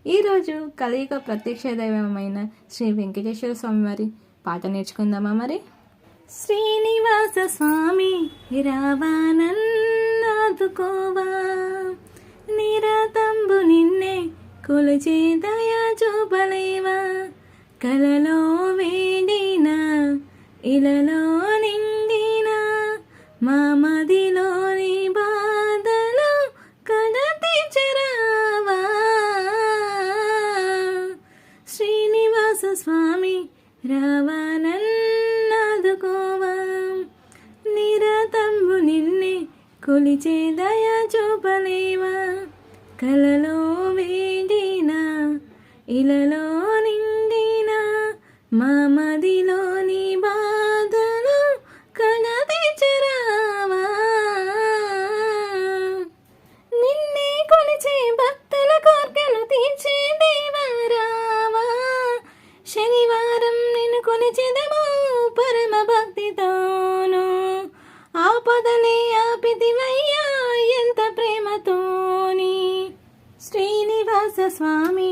ఈరోజు కలియుగ ప్రత్యక్ష దైవమైన శ్రీ వెంకటేశ్వర స్వామి వారి పాట నేర్చుకుందామా మరి. శ్రీనివాస స్వామి రావానన్నాదుకోవా, నిరతంబు నిన్నే కొలిచే దయా చూపలేవా, కలలో వేడిన ఇలలో నిండిన మా మదిలోని బాధలు కడతి చరావా. శ్రీనివాస స్వామి రావానన్నాదుకోవా, నిరతంబు నిన్నే కొలిచే దయా చూపలేవా, కలలో వేడిన ఇలలో నిండిన మా మదిలోని బాధలు కడతి చరావా. నిన్నే కొలిచే భక్తుల కోర్కెలు తీర్చే దేవరావా, శనివారం నిన్ను కొలిచెదము పరమ భక్తితోను, ఆపదలే ఆపిదివయ్యా ఎంత ప్రేమతోని. శ్రీనివాస స్వామి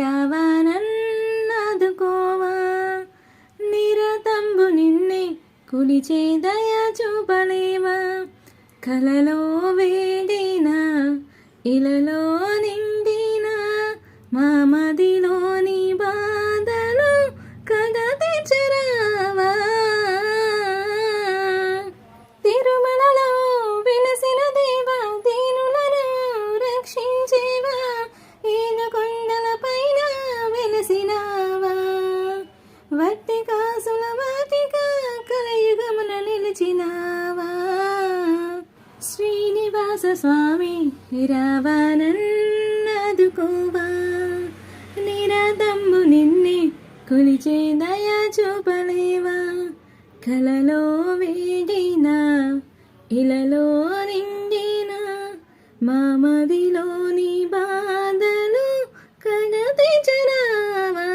రావానన్నాదుకోవా, నిరతంబు నిన్నే కొలిచే దయా చూపలేవా, కలలో వేడిన ఇలలో నిండిన మా మదిలోని బాధలు కడతి చరావా. తిరుమలలో వెలసిన దేవా, దీనులను రక్షించేవా, ఏనుకొండల పైన వెలసినావా, వట్టి కాసుల వాటిక కలయుగమున నిలిచినావా. శ్రీనివాస స్వామి రావానన్నాదుకోవా, నిరతంబు నిన్నే కొలిచే దయా చూపలేవా, కలలో వేడిన ఇలలో నిండిన మా మదిలోని బాధలు కడతి చరావా.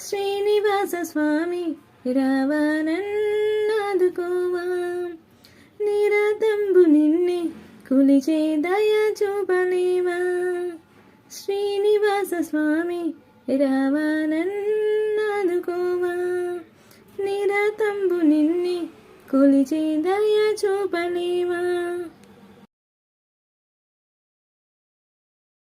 శ్రీనివాస స్వామి రావానన్నాదుకోవా, నిరతంబు నిన్నే కొలిచే దయా చూపలేవా. శ్రీనివాస స్వామి రావానన్నాదుకోవా, నిరతంబు నిన్నే కొలిచే దయా చూపలేవా.